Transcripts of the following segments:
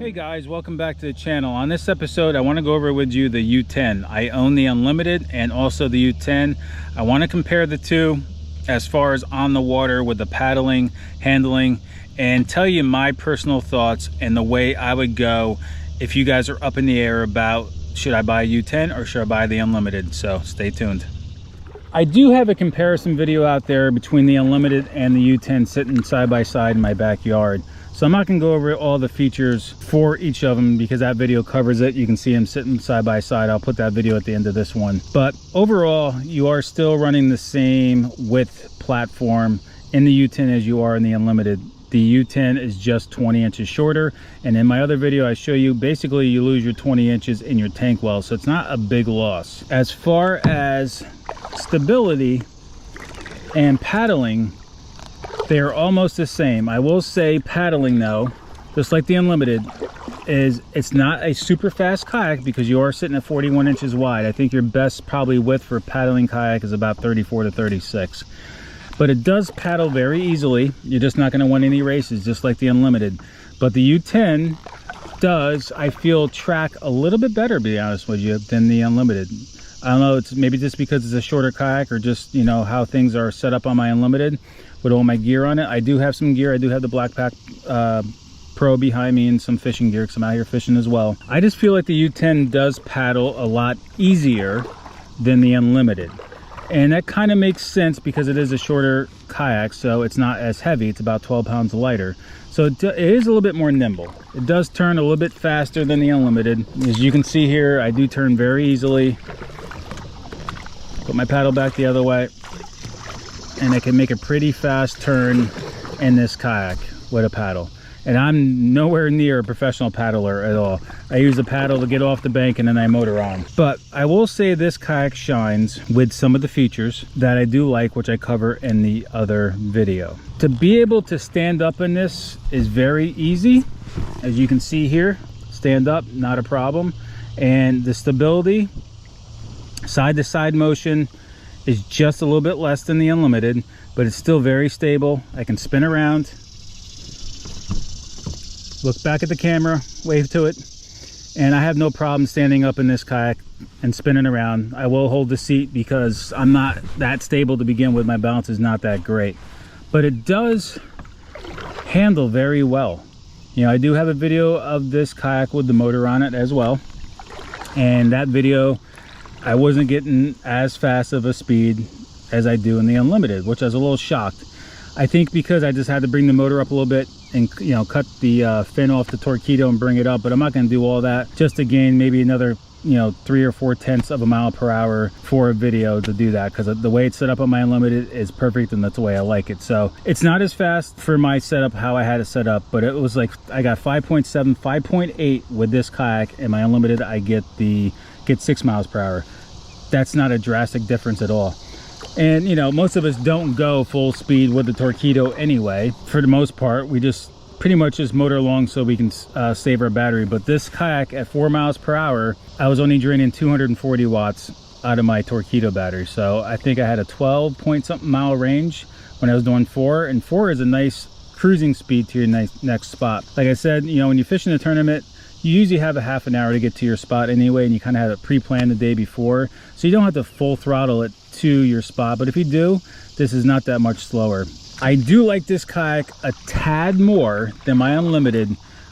Hey guys, welcome back to the channel. On this episode I want to go over with you the U10. I own the Unlimited and also the U10. I want to compare the two as far as on the water with the paddling, handling, and tell you my personal thoughts and the way I would go if you guys are up in the air about should I buy a U10 or should I buy the Unlimited. So stay tuned. I do have a comparison video out there between the Unlimited and the U10 sitting side by side in my backyard. So I'm not going to go over all the features for each of them because that video covers it. You can see them sitting side by side. I'll put that video at the end of this one. But overall, you are still running the same width platform in the U10 as you are in the Unlimited. The U10 is just 20 inches shorter. And in my other video, I show you basically you lose your 20 inches in your tank well. So it's not a big loss. As far as stability and paddling, they're almost the same. I will say paddling though, just like the Unlimited, it's not a super fast kayak because you are sitting at 41 inches wide. I think your best probably width for paddling kayak is about 34 to 36. But it does paddle very easily. You're just not going to win any races, just like the Unlimited. But the U10 does, I feel, track a little bit better, to be honest with you, than the Unlimited. I don't know, it's maybe just because it's a shorter kayak or just, you know, how things are set up on my Unlimited with all my gear on it. I do have some gear. I do have the Black Pack Pro behind me and some fishing gear because I'm out here fishing as well. I just feel like the U10 does paddle a lot easier than the Unlimited. And that kind of makes sense because it is a shorter kayak, so it's not as heavy. It's about 12 pounds lighter. So it is a little bit more nimble. It does turn a little bit faster than the Unlimited. As you can see here, I do turn very easily. Put my paddle back the other way, and I can make a pretty fast turn in this kayak with a paddle. And I'm nowhere near a professional paddler at all. I use the paddle to get off the bank and then I motor on. But I will say this kayak shines with some of the features that I do like, which I cover in the other video. To be able to stand up in this is very easy. As you can see here, stand up, not a problem. And the stability, side to side motion, is just a little bit less than the Unlimited, but it's still very stable. I can spin around, look back at the camera, wave to it, and I have no problem standing up in this kayak and spinning around. I will hold the seat because I'm not that stable to begin with. My balance is not that great, but it does handle very well. You know, I do have a video of this kayak with the motor on it as well, and that video I wasn't getting as fast of a speed as I do in the Unlimited, which I was a little shocked. I think because I just had to bring the motor up a little bit and, you know, cut the fin off the torpedo and bring it up, but I'm not going to do all that just to gain maybe another, you know, 3 or 4 tenths of a mile per hour for a video to do that, because the way it's set up on my Unlimited is perfect and that's the way I like it. So it's not as fast for my setup how I had it set up, but it was like I got 5.7 5.8 with this kayak, and my Unlimited I get 6 miles per hour. That's not a drastic difference at all. And you know, most of us don't go full speed with the torpedo anyway. For the most part, we just pretty much just motor along so we can save our battery. But this kayak at 4 miles per hour, I was only draining 240 watts out of my torpedo battery. So I think I had a 12 point something mile range when I was doing 4, and 4 is a nice cruising speed to your next spot. Like I said, you know, when you fish in a tournament, you usually have a half an hour to get to your spot anyway, and you kind of have it pre-planned the day before, so you don't have to full throttle it to your spot. But if you do, this is not that much slower. I do like this kayak a tad more than my Unlimited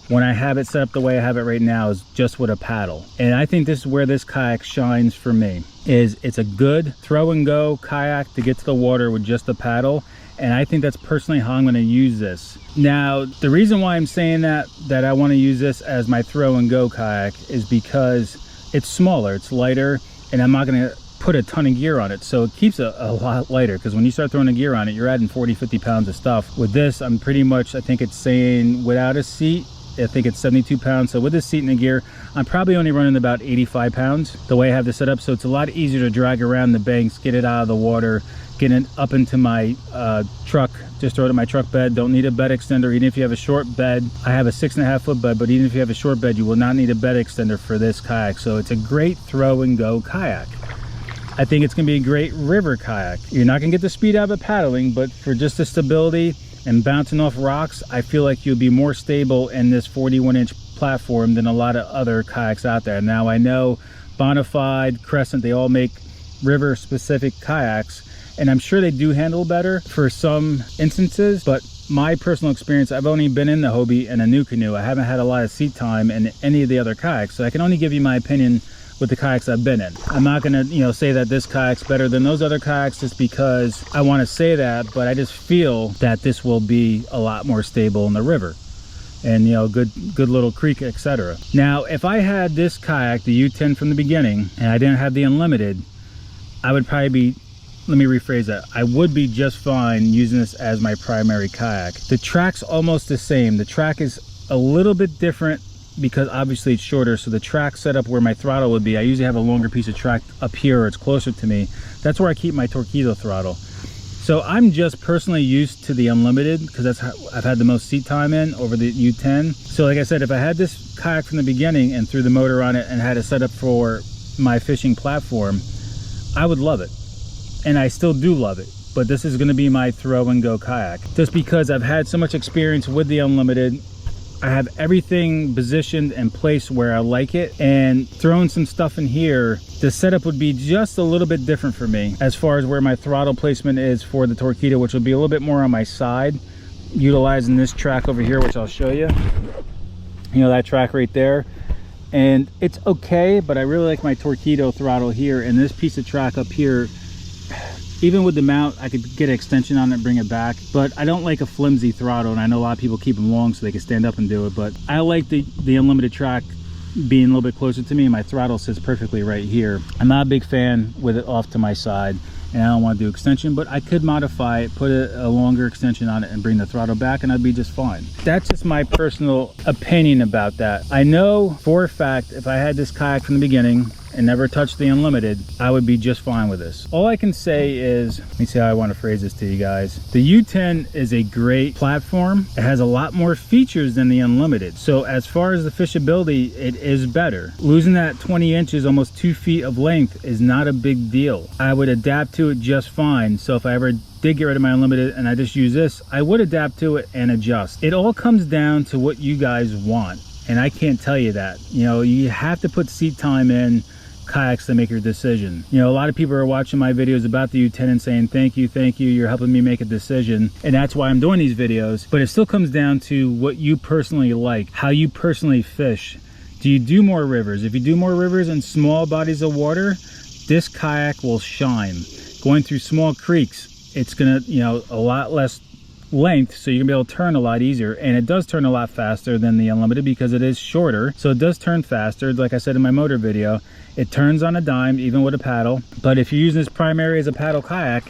when I have it set up the way I have it right now, is just with a paddle. And I think this is where this kayak shines for me. It's a good throw and go kayak to get to the water with just a paddle. And I think that's personally how I'm going to use this. Now, the reason why I'm saying that I want to use this as my throw and go kayak is because it's smaller, it's lighter, and I'm not going to put a ton of gear on it. So it keeps it a lot lighter, because when you start throwing a gear on it, you're adding 40-50 pounds of stuff. With this, I'm pretty much, I think it's saying without a seat, I think it's 72 pounds. So with this seat and the gear, I'm probably only running about 85 pounds the way I have this set up. So it's a lot easier to drag around the banks, get it out of the water, get it up into my truck, just throw it in my truck bed. Don't need a bed extender. Even if you have a short bed, I have a 6.5 foot bed, but even if you have a short bed, you will not need a bed extender for this kayak. So it's a great throw and go kayak. I think it's going to be a great river kayak. You're not going to get the speed out of it paddling, but for just the stability, and bouncing off rocks, I feel like you'll be more stable in this 41-inch platform than a lot of other kayaks out there. Now I know Bonafide, Crescent, they all make river specific kayaks, and I'm sure they do handle better for some instances, but my personal experience, I've only been in the Hobie and a Nucanoe. I haven't had a lot of seat time in any of the other kayaks, so I can only give you my opinion with the kayaks I've been in. I'm not gonna, say that this kayak's better than those other kayaks just because I want to say that, but I just feel that this will be a lot more stable in the river and good little creek, etc. Now if I had this kayak, the U10 from the beginning, and I didn't have the Unlimited, I would probably be, let me rephrase that, I would be just fine using this as my primary kayak. The track's almost the same. The track is a little bit different because obviously it's shorter, so the track set up where my throttle would be, I usually have a longer piece of track up here, or it's closer to me. That's where I keep my Torqeedo throttle. So I'm just personally used to the Unlimited because that's how I've had the most seat time in over the U10. So like I said, if I had this kayak from the beginning and threw the motor on it and had it set up for my fishing platform, I would love it. And I still do love it, but this is going to be my throw and go kayak just because I've had so much experience with the Unlimited. I have everything positioned and placed where I like it, and throwing some stuff in here, the setup would be just a little bit different for me as far as where my throttle placement is for the Torqeedo, which will be a little bit more on my side, utilizing this track over here, which I'll show you. That track right there. And it's okay, but I really like my Torqeedo throttle here, and this piece of track up here, even with the mount, I could get an extension on it and bring it back, but I don't like a flimsy throttle, and I know a lot of people keep them long so they can stand up and do it, but I like the Unlimited track being a little bit closer to me, and my throttle sits perfectly right here. I'm not a big fan with it off to my side, and I don't want to do extension, but I could modify it, put a longer extension on it and bring the throttle back, and I'd be just fine. That's just my personal opinion about that. I know for a fact if I had this kayak from the beginning and never touched the Unlimited, I would be just fine with this. All I can say is, let me see how I want to phrase this to you guys. The U10 is a great platform. It has a lot more features than the Unlimited. So as far as the fishability, it is better. Losing that 20 inches, almost 2 feet of length is not a big deal. I would adapt to it just fine. So if I ever did get rid of my Unlimited and I just use this, I would adapt to it and adjust. It all comes down to what you guys want. And I can't tell you that. You have to put seat time in kayaks to make your decision. A lot of people are watching my videos about the U10 and saying thank you, you're helping me make a decision, and that's why I'm doing these videos. But it still comes down to what you personally like, how you personally fish. Do you do more rivers? If you do more rivers and small bodies of water, this kayak will shine. Going through small creeks, it's gonna, a lot less length, so you're gonna be able to turn a lot easier, and it does turn a lot faster than the Unlimited because it is shorter, so it does turn faster. Like I said in my motor video, it turns on a dime even with a paddle. But if you're using this primary as a paddle kayak,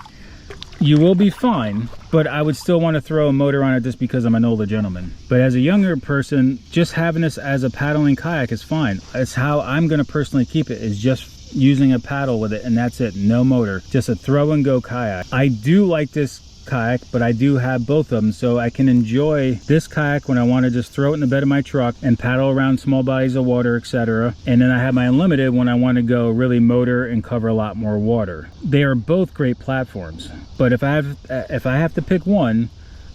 you will be fine, but I would still want to throw a motor on it just because I'm an older gentleman. But as a younger person, just having this as a paddling kayak is fine. It's how I'm going to personally keep it, is just using a paddle with it, and that's it. No motor, just a throw and go kayak. I do like this kayak, but I do have both of them, so I can enjoy this kayak when I want to just throw it in the bed of my truck and paddle around small bodies of water, etc. And then I have my Unlimited when I want to go really motor and cover a lot more water. They are both great platforms, but if I have to pick one,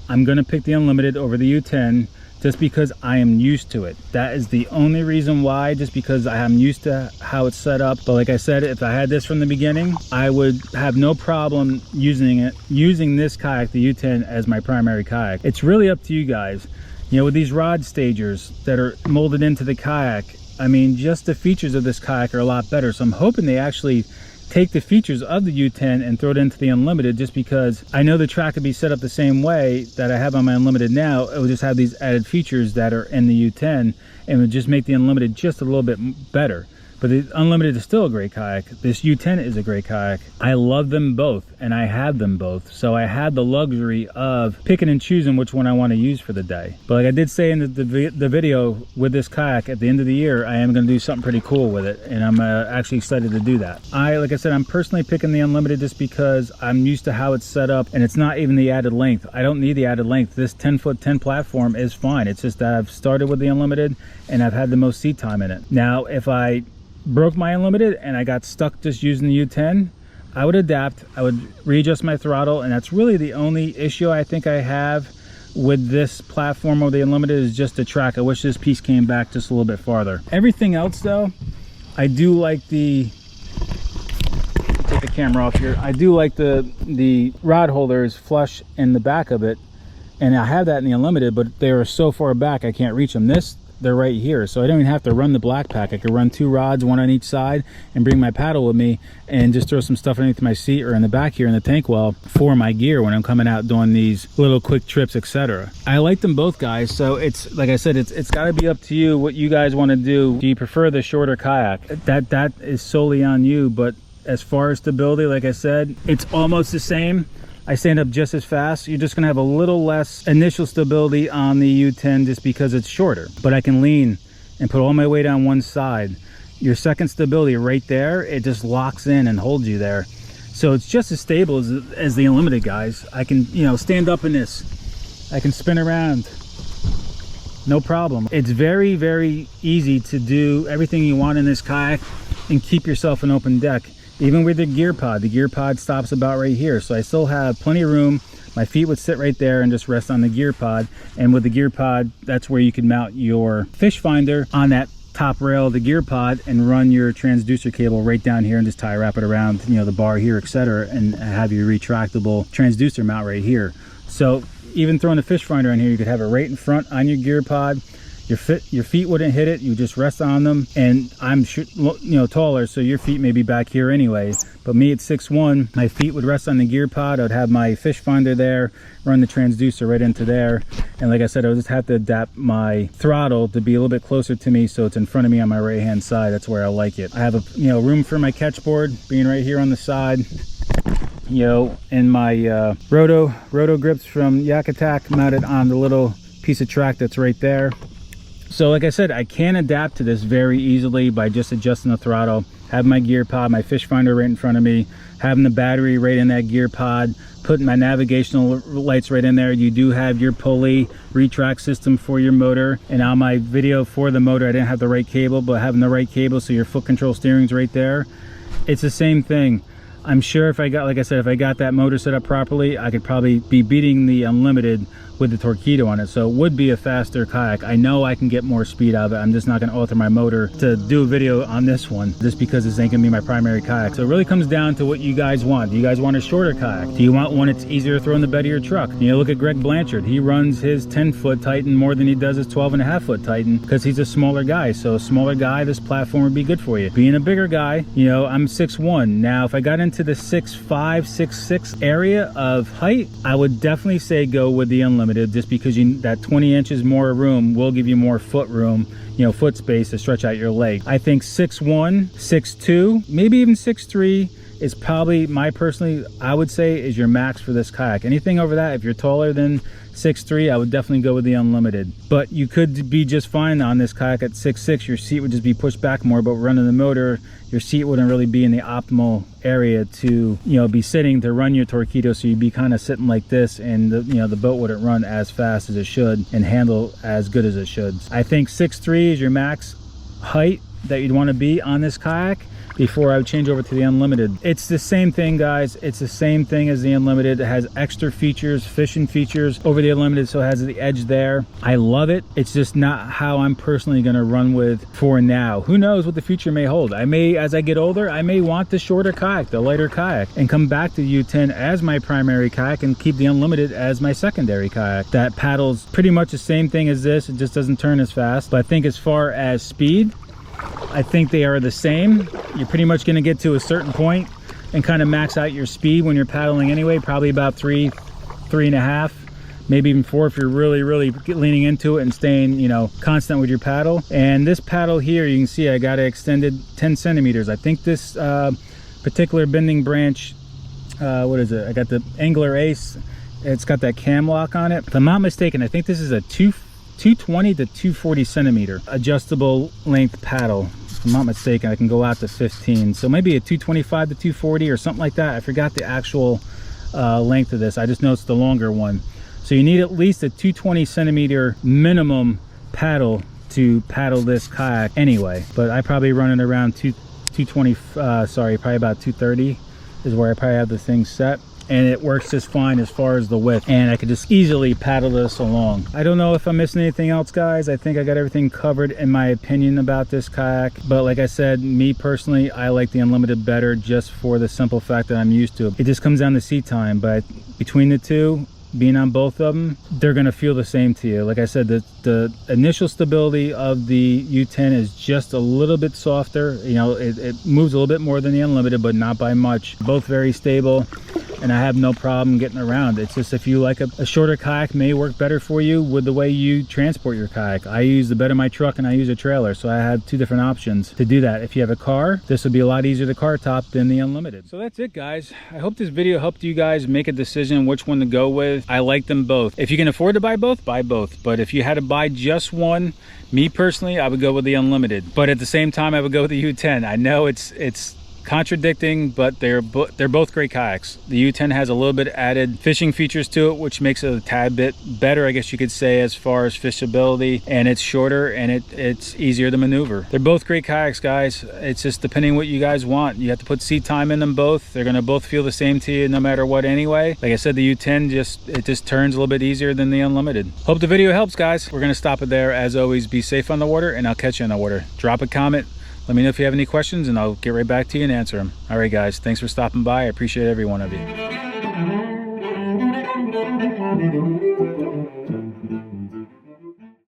I'm going to pick the Unlimited over the U10 just because I am used to it. That is the only reason why, just because I am used to how it's set up. But like I said, if I had this from the beginning, I would have no problem using this kayak, the U10, as my primary kayak. It's really up to you guys. With these rod stagers that are molded into the kayak, I mean, just the features of this kayak are a lot better. So I'm hoping they actually take the features of the U10 and throw it into the Unlimited, just because I know the track could be set up the same way that I have on my Unlimited now. It will just have these added features that are in the U10, and would just make the Unlimited just a little bit better. But the Unlimited is still a great kayak. This U10 is a great kayak. I love them both, and I have them both. So I had the luxury of picking and choosing which one I want to use for the day. But like I did say in the video with this kayak, at the end of the year, I am going to do something pretty cool with it, and I'm actually excited to do that. Like I said, I'm personally picking the Unlimited just because I'm used to how it's set up, and it's not even the added length. I don't need the added length. This 10'10" platform is fine. It's just that I've started with the Unlimited, and I've had the most seat time in it. Now, if I broke my Unlimited and I got stuck just using the U10, I would adapt. I would readjust my throttle, and that's really the only issue I think I have with this platform or the Unlimited is just the track. I wish this piece came back just a little bit farther. Everything else though, I do like the, take the camera off here, I do like the rod holder is flush in the back of it, and I have that in the Unlimited, but they are so far back I can't reach them. This, they're right here, so I don't even have to run the black pack. I could run 2 rods, one on each side, and bring my paddle with me and just throw some stuff underneath my seat or in the back here in the tank well for my gear when I'm coming out doing these little quick trips, etc. I like them both, guys, so it's like I said, it's got to be up to you what you guys want to do. Do you prefer the shorter kayak? That is solely on you, but as far as stability, like I said, it's almost the same. I stand up just as fast. You're just gonna have a little less initial stability on the U10 just because it's shorter, but I can lean and put all my weight on one side. Your second stability right there, it just locks in and holds you there. So it's just as stable as the Unlimited, guys. I can, you know, stand up in this. I can spin around, no problem. It's very, very easy to do everything you want in this kayak and keep yourself an open deck. Even with the gear pod stops about right here, so I still have plenty of room. My feet would sit right there and just rest on the gear pod, and with the gear pod, that's where you can mount your fish finder on that top rail of the gear pod and run your transducer cable right down here and just wrap it around, you know, the bar here, etc., and have your retractable transducer mount right here. So even throwing the fish finder on here, you could have it right in front on your gear pod. Your feet wouldn't hit it, you just rest on them, and I'm taller, so your feet may be back here anyway, but me at 6'1", my feet would rest on the gear pod. I'd have my fish finder there, run the transducer right into there, and like I said, I would just have to adapt my throttle to be a little bit closer to me so it's in front of me on my right hand side. That's where I like it. I have a room for my catch board being right here on the side, and my roto grips from Yak Attack mounted on the little piece of track that's right there. So like I said, I can adapt to this very easily by just adjusting the throttle, having my gear pod, my fish finder right in front of me, having the battery right in that gear pod, putting my navigational lights right in there. You do have your pulley retract system for your motor, and on my video for the motor I didn't have the right cable, but having the right cable so your foot control steering's right there, it's the same thing. I'm sure if I got, like I said, if I got that motor set up properly, I could probably be beating the Unlimited with the Torqeedo on it. So it would be a faster kayak. I know I can get more speed out of it. I'm just not going to alter my motor to do a video on this one just because this ain't going to be my primary kayak. So it really comes down to what you guys want. Do you guys want a shorter kayak? Do you want one that's easier to throw in the bed of your truck? Look at Greg Blanchard. He runs his 10-foot Titan more than he does his 12.5-foot Titan because he's a smaller guy. So a smaller guy, this platform would be good for you. Being a bigger guy, I'm 6'1". Now if I got into the 6'5", 6'6" area of height, I would definitely say go with the Unlimited, just because that 20 inches more room will give you more foot room, foot space to stretch out your leg. I think 6'1", 6'2", maybe even 6'3" is probably I would say is your max for this kayak. Anything over that, if you're taller than 6'3", I would definitely go with the Unlimited. But you could be just fine on this kayak at 6'6". Your seat would just be pushed back more, but running the motor, your seat wouldn't really be in the optimal area to be sitting to run your Torqeedo. So you'd be kind of sitting like this, and the boat wouldn't run as fast as it should and handle as good as it should. I think 6'3" is your max height that you'd want to be on this kayak before I would change over to the Unlimited. It's the same thing, guys. It's the same thing as the Unlimited. It has extra features, fishing features over the Unlimited, so it has the edge there. I love it. It's just not how I'm personally going to run with for now. Who knows what the future may hold. I may, as I get older, I may want the shorter kayak, the lighter kayak, and come back to the U10 as my primary kayak and keep the Unlimited as my secondary kayak. That paddles pretty much the same thing as this. It just doesn't turn as fast. But I think as far as speed, I think they are the same. You're pretty much going to get to a certain point and kind of max out your speed when you're paddling anyway, probably about 3.5, maybe even 4 if you're really leaning into it and staying constant with your paddle. And this paddle here, you can see I got it extended 10 centimeters. I think this particular bending branch, what is it, I got the Angler Ace. It's got that cam lock on it. If I'm not mistaken, I think this is a 220 to 240 centimeter adjustable length paddle. If I'm not mistaken, I can go out to 15, so maybe a 225 to 240 or something like that. I forgot the actual length of this. I just know it's the longer one. So you need at least a 220 centimeter minimum paddle to paddle this kayak anyway, but I probably run it around 220, probably about 230 is where I probably have the thing set. and it works just fine as far as the width, and I could just easily paddle this along. I don't know if I'm missing anything else, guys. I think I got everything covered in my opinion about this kayak, but like I said, me personally, I like the Unlimited better just for the simple fact that I'm used to it. It just comes down to seat time, but between the two, being on both of them, they're gonna feel the same to you. Like I said, the initial stability of the U10 is just a little bit softer. You know, it moves a little bit more than the Unlimited, but not by much. Both very stable, and I have no problem getting around. It's just if you like a shorter kayak, may work better for you with the way you transport your kayak. I use the bed of my truck and I use a trailer, so I have two different options to do that. If you have a car, this would be a lot easier to car top than the Unlimited. So that's it, guys. I hope this video helped you guys make a decision which one to go with. I like them both. If you can afford to buy both, buy both. But if you had to buy just one, me personally, I would go with the Unlimited. But at the same time, I would go with the U10. I know it's contradicting, but they're both great kayaks. The U10 has a little bit added fishing features to it, which makes it a tad bit better, I guess you could say, as far as fishability, and it's shorter and it's easier to maneuver. They're both great kayaks, guys. It's just depending what you guys want. You have to put seat time in them both. They're gonna both feel the same to you no matter what anyway. Like I said, the U10 just turns a little bit easier than the Unlimited. Hope the video helps, guys. We're gonna stop it there. As always, be safe on the water, and I'll catch you on the water. Drop a comment. Let me know if you have any questions, and I'll get right back to you and answer them. All right, guys, thanks for stopping by. I appreciate every one of you.